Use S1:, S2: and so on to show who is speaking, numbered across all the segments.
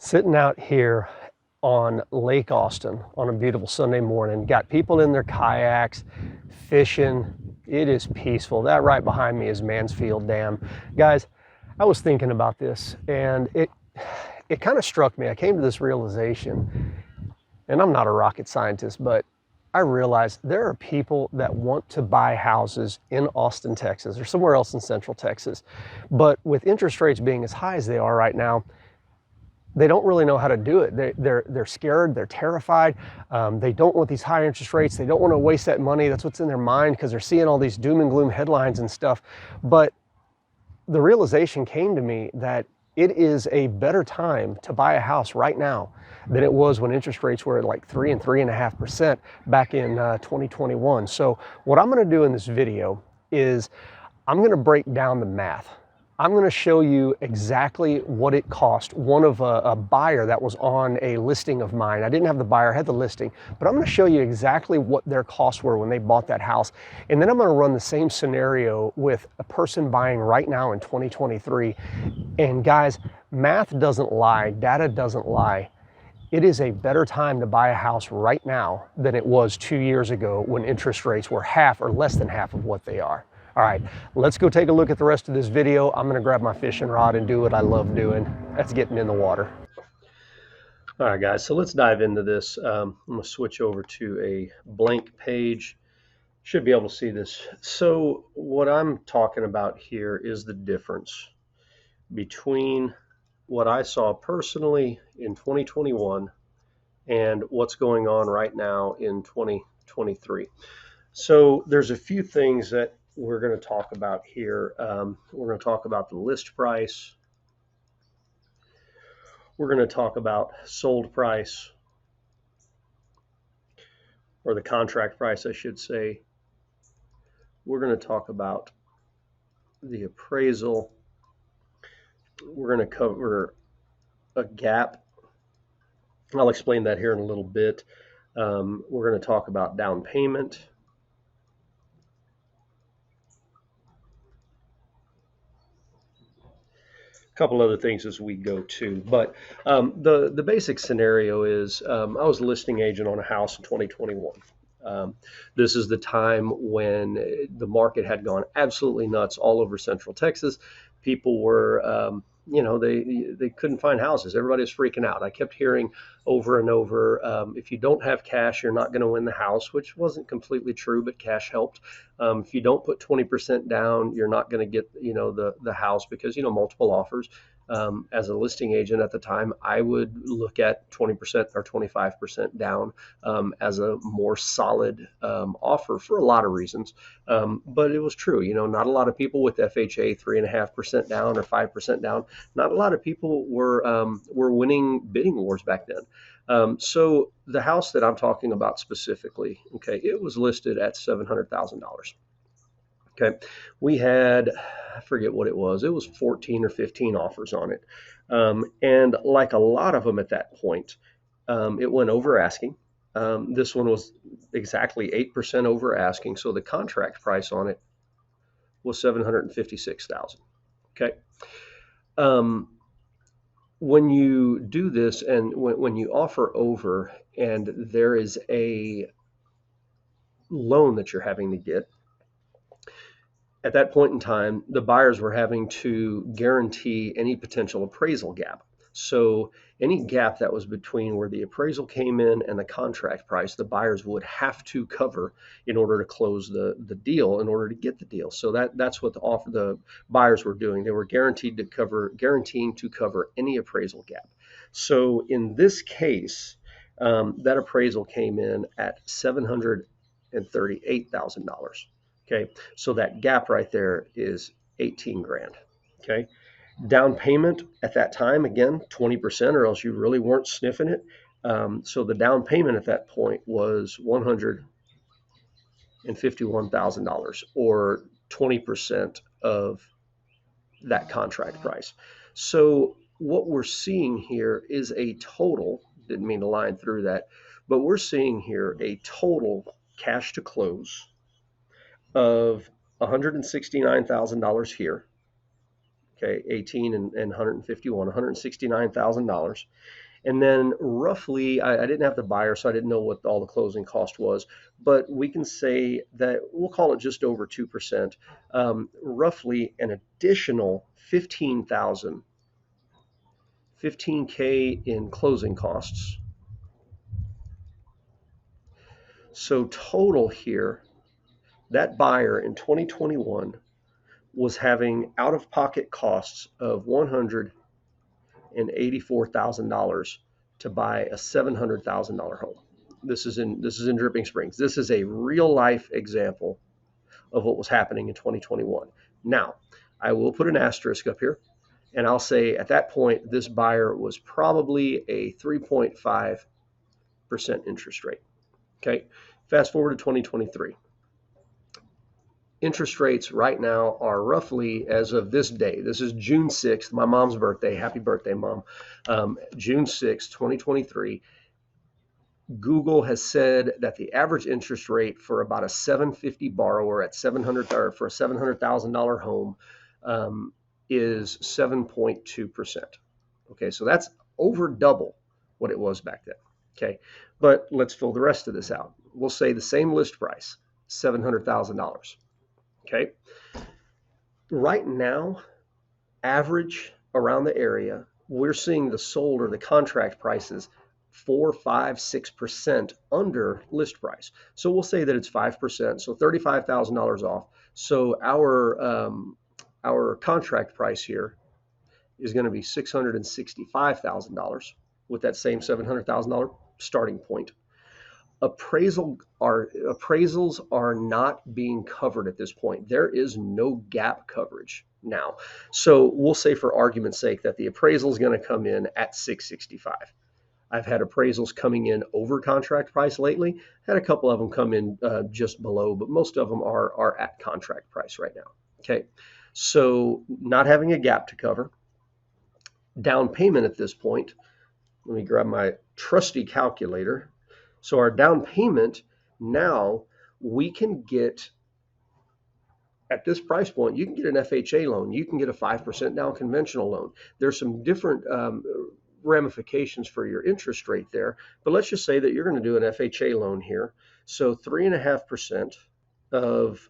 S1: Sitting out here on Lake Austin on a beautiful Sunday morning. Got people in their kayaks, fishing. It is peaceful. That right behind me is Mansfield Dam. Guys, I was thinking about this and it kind of struck me. I came to this realization, and I'm not a rocket scientist, but I realized there are people that want to buy houses in Austin, Texas, or somewhere else in Central Texas. But with interest rates being as high as they are right now, they don't really know how to do it. They're scared, they're terrified. They don't want these high interest rates. They don't want to waste that money. That's what's in their mind because they're seeing all these doom and gloom headlines and stuff. But the realization came to me that it is a better time to buy a house right now than it was when interest rates were at like 3 and 3.5% back in 2021. So what I'm going to do in this video is I'm going to break down the math. I'm going to show you exactly what it cost one of a buyer that was on a listing of mine. I didn't have the buyer, I had the listing, but I'm going to show you exactly what their costs were when they bought that house. And then I'm going to run the same scenario with a person buying right now in 2023. And guys, math doesn't lie, data doesn't lie. It is a better time to buy a house right now than it was 2 years ago when interest rates were half or less than half of what they are. All right, let's go take a look at the rest of this video. I'm gonna grab my fishing rod and do what I love doing. That's getting in the water. All right, guys, so let's dive into this. I'm gonna switch over to a blank page. Should be able to see this. So what I'm talking about here is the difference between what I saw personally in 2021 and what's going on right now in 2023. So there's a few things that we're going to talk about here. We're going to talk about the list price. We're going to talk about sold price, or the contract price, I should say. We're going to talk about the appraisal. We're going to cover a gap. I'll explain that here in a little bit. We're going to talk about down payment. Couple other things as we go too, but the basic scenario is I was a listing agent on a house in 2021. This is the time when the market had gone absolutely nuts all over Central Texas. People were they couldn't find houses. Everybody was freaking out. I kept hearing over and over, if you don't have cash, you're not going to win the house, which wasn't completely true, but cash helped. If you don't put 20% down, you're not going to get, the house because, multiple offers. As a listing agent at the time, I would look at 20% or 25% down as a more solid offer for a lot of reasons. But it was true, not a lot of people with FHA 3.5% down or 5% down. Not a lot of people were winning bidding wars back then. So the house that I'm talking about specifically, okay, it was listed at $700,000. Okay, we had, I forget what it was 14 or 15 offers on it. And like a lot of them at that point, it went over asking. This one was exactly 8% over asking. So the contract price on it was $756,000. Okay. When you do this and when you offer over and there is a loan that you're having to get, at that point in time, the buyers were having to guarantee any potential appraisal gap. So any gap that was between where the appraisal came in and the contract price, the buyers would have to cover in order to close the deal, in order to get the deal. So that's what the buyers were doing. They were guaranteeing to cover any appraisal gap. So in this case, that appraisal came in at $738,000. Okay, so that gap right there is 18 grand. Okay, down payment at that time, again, 20%, or else you really weren't sniffing it. So the down payment at that point was $151,000, or 20% of that contract price. So what we're seeing here is a total, didn't mean to line through that, but we're seeing here a total cash to close of $169,000 here, Okay, 18 and 151, $169,000. And then roughly, I didn't have the buyer, so I didn't know what all the closing cost was, but we can say that we'll call it just over 2%, roughly an additional 15K in closing costs. So total here, that buyer in 2021 was having out-of-pocket costs of $184,000 to buy a $700,000 home. This is in Dripping Springs. This is a real life example of what was happening in 2021. Now, I will put an asterisk up here, and I'll say at that point this buyer was probably a 3.5% interest rate. Okay, fast forward to 2023. Interest rates right now are roughly, as of this day, this is June 6th, my mom's birthday. Happy birthday, Mom. June 6th, 2023. Google has said that the average interest rate for about a 750 borrower at 700 or for a $700,000 home is 7.2%. Okay, so that's over double what it was back then. Okay, but let's fill the rest of this out. We'll say the same list price, $700,000. Okay, right now, average around the area, we're seeing the sold or the contract prices 4, 5, 6% under list price. So we'll say that it's 5%, so $35,000 off. So our contract price here is going to be $665,000 with that same $700,000 starting point. Appraisals are not being covered at this point. There is no gap coverage now. So we'll say for argument's sake that the appraisal is going to come in at 665. I've had appraisals coming in over contract price lately. Had a couple of them come in just below, but most of them are at contract price right now. Okay, so not having a gap to cover. Down payment at this point, let me grab my trusty calculator. So our down payment now, we can get, at this price point, you can get an FHA loan. You can get a 5% down conventional loan. There's some different ramifications for your interest rate there, but let's just say that you're going to do an FHA loan here. So 3.5% of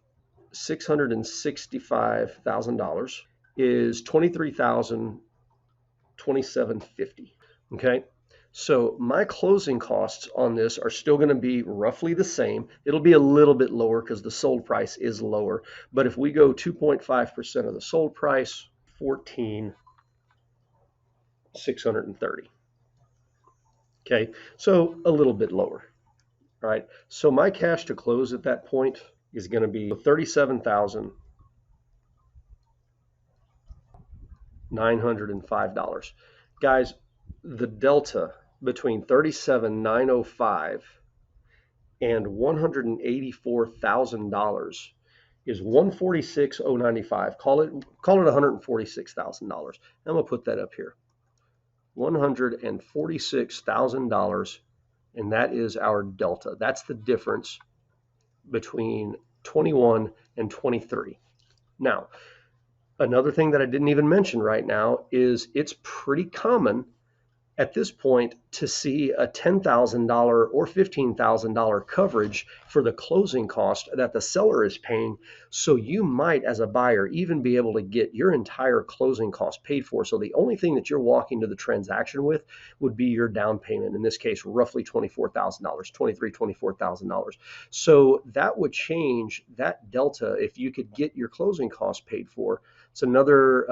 S1: $665,000 is $23,027.50. Okay. So my closing costs on this are still going to be roughly the same. It'll be a little bit lower because the sold price is lower. But if we go 2.5% of the sold price, $14,630. Okay, so a little bit lower. All right. So my cash to close at that point is going to be $37,905. Guys, the delta between $37,905 and $184,000 is $146,095. Call it $146,000. I'm gonna put that up here. $146,000, and that is our delta. That's the difference between 21 and 23. Now, another thing that I didn't even mention right now is it's pretty common at this point to see a $10,000 or $15,000 coverage for the closing cost that the seller is paying. So you might, as a buyer, even be able to get your entire closing cost paid for. So the only thing that you're walking to the transaction with would be your down payment. In this case, roughly $24,000, $24,000. So that would change that delta. If you could get your closing costs paid for, it's another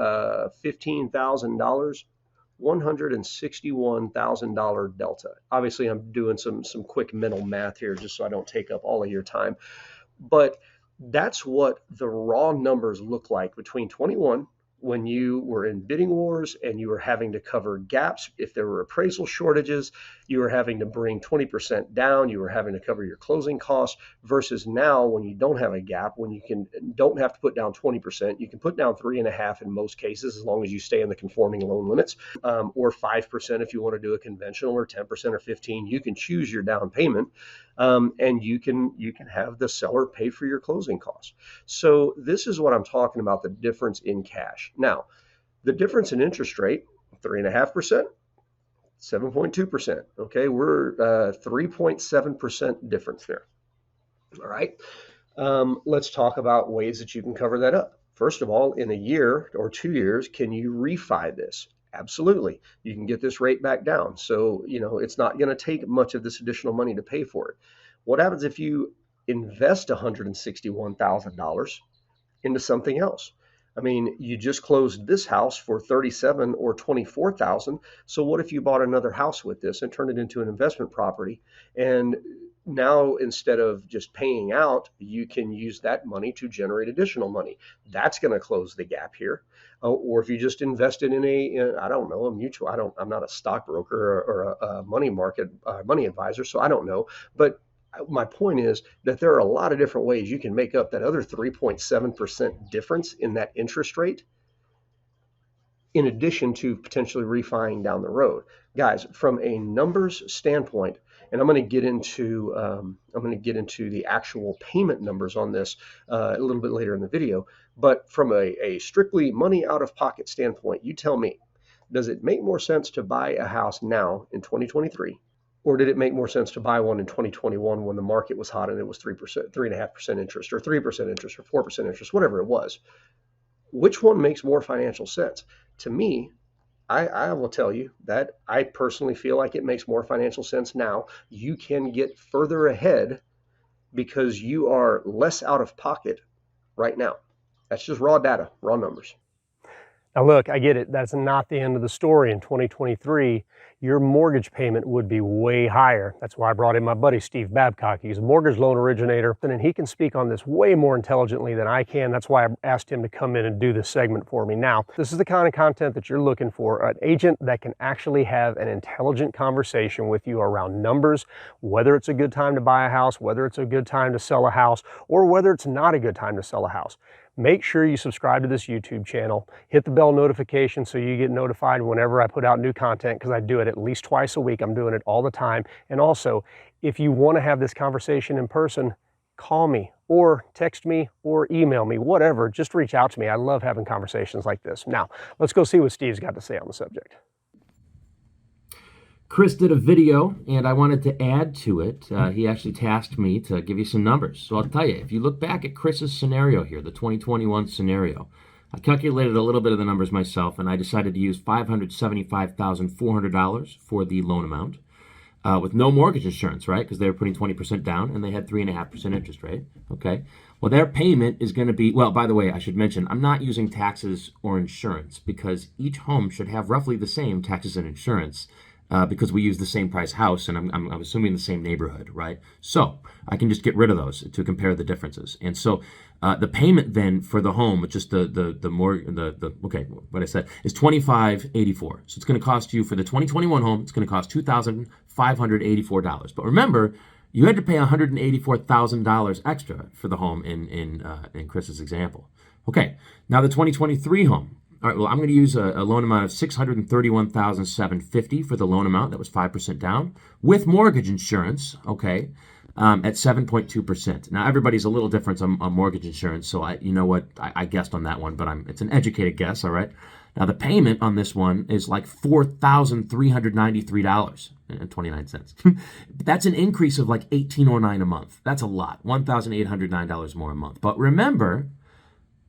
S1: $15,000. $161,000 delta. Obviously, I'm doing some quick mental math here just so I don't take up all of your time. But that's what the raw numbers look like between 21, when you were in bidding wars and you were having to cover gaps. If there were appraisal shortages, you were having to bring 20% down, you were having to cover your closing costs, versus now when you don't have a gap, when you don't have to put down 20%, you can put down 3.5% in most cases, as long as you stay in the conforming loan limits, or 5% if you want to do a conventional, or 10% or 15%. You can choose your down payment, and you can have the seller pay for your closing costs. So this is what I'm talking about, the difference in cash. Now, The difference in interest rate, 3.5%, 7.2%. Okay, we're 3.7% difference there. All right. Let's talk about ways that you can cover that up. First of all, in a year or 2 years, can you refi this? Absolutely. You can get this rate back down. So, it's not going to take much of this additional money to pay for it. What happens if you invest $161,000 into something else? I mean, you just closed this house for 37 or 24,000. So what if you bought another house with this and turned it into an investment property? And now instead of just paying out, you can use that money to generate additional money. That's going to close the gap here. Or if you just invested in I don't know, a mutual. I'm not a stockbroker or a money market money advisor, so I don't know. But my point is that there are a lot of different ways you can make up that other 3.7% difference in that interest rate, in addition to potentially refining down the road. Guys, from a numbers standpoint, and I'm going to get into the actual payment numbers on this a little bit later in the video. But from a strictly money out of pocket standpoint, you tell me, does it make more sense to buy a house now in 2023? Or did it make more sense to buy one in 2021 when the market was hot and it was 3%, 3.5% interest, or 3% interest, or 4% interest, whatever it was? Which one makes more financial sense? To me, I will tell you that I personally feel like it makes more financial sense now. You can get further ahead because you are less out of pocket right now. That's just raw data, raw numbers. Now look, I get it. That's not the end of the story. In 2023, your mortgage payment would be way higher. That's why I brought in my buddy, Steve Babcock. He's a mortgage loan originator, and he can speak on this way more intelligently than I can. That's why I asked him to come in and do this segment for me. Now, this is the kind of content that you're looking for, an agent that can actually have an intelligent conversation with you around numbers, whether it's a good time to buy a house, whether it's a good time to sell a house, or whether it's not a good time to sell a house. Make sure you subscribe to this YouTube channel, hit the bell notification so you get notified whenever I put out new content, because I do it at least twice a week. I'm doing it all the time. And also, if you want to have this conversation in person, call me or text me or email me, whatever. Just reach out to me. I love having conversations like this. Now, let's go see what Steve's got to say on the subject.
S2: Chris did a video, and I wanted to add to it. He actually tasked me to give you some numbers. So I'll tell you, if you look back at Chris's scenario here, the 2021 scenario, I calculated a little bit of the numbers myself, and I decided to use $575,400 for the loan amount with no mortgage insurance, right? Because they were putting 20% down, and they had 3.5% interest rate, okay? Well, their payment is going to be, well, by the way, I should mention, I'm not using taxes or insurance because each home should have roughly the same taxes and insurance. Because we use the same price house, and I'm assuming the same neighborhood, right? So I can just get rid of those to compare the differences. And so the payment then for the home, which is what I said, is $2,584. So it's going to cost you for the 2021 home, it's going to cost $2,584. But remember, you had to pay $184,000 extra for the home in Chris's example. Okay, now the 2023 home. All right, well, I'm going to use a loan amount of $631,750 for the loan amount. That was 5% down with mortgage insurance, okay, at 7.2%. Now, everybody's a little different on mortgage insurance, so I guessed on that one, but it's an educated guess, all right? Now, the payment on this one is like $4,393.29. That's an increase of like $1,809 a month. That's a lot, $1,809 more a month. But remember,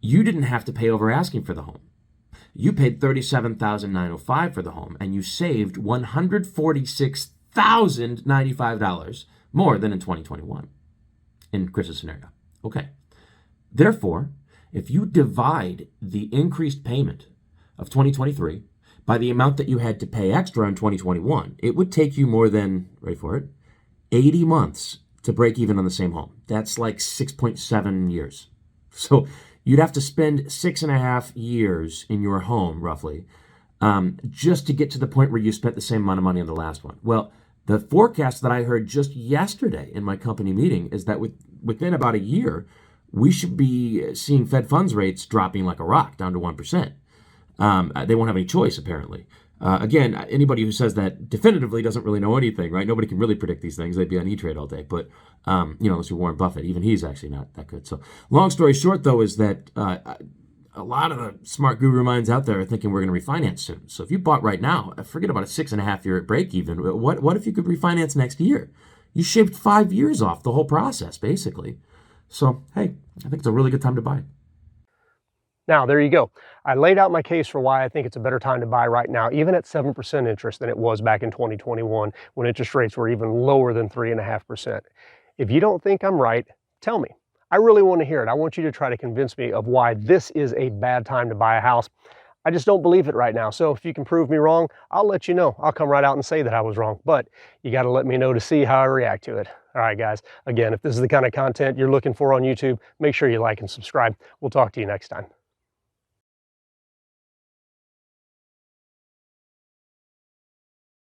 S2: you didn't have to pay over asking for the home. You paid $37,905 for the home, and you saved $146,095 more than in 2021 in Chris's scenario. Okay. Therefore, if you divide the increased payment of 2023 by the amount that you had to pay extra in 2021, it would take you more than, ready for it, 80 months to break even on the same home. That's like 6.7 years. So you'd have to spend 6.5 years in your home, roughly, just to get to the point where you spent the same amount of money on the last one. Well, the forecast that I heard just yesterday in my company meeting is that within about a year, we should be seeing Fed funds rates dropping like a rock down to 1%. They won't have any choice, apparently. Again, anybody who says that definitively doesn't really know anything, right? Nobody can really predict these things. They'd be on E-Trade all day. But, unless you're Warren Buffett, even he's actually not that good. So long story short, though, is that a lot of the smart guru minds out there are thinking we're going to refinance soon. So if you bought right now, forget about a 6.5 year break even. What if you could refinance next year? You shaved 5 years off the whole process, basically. So, hey, I think it's a really good time to buy.
S1: Now, there you go. I laid out my case for why I think it's a better time to buy right now, even at 7% interest than it was back in 2021 when interest rates were even lower than 3.5%. If you don't think I'm right, tell me. I really want to hear it. I want you to try to convince me of why this is a bad time to buy a house. I just don't believe it right now. So if you can prove me wrong, I'll let you know. I'll come right out and say that I was wrong, but you got to let me know to see how I react to it. All right, guys. Again, if this is the kind of content you're looking for on YouTube, make sure you like and subscribe. We'll talk to you next time.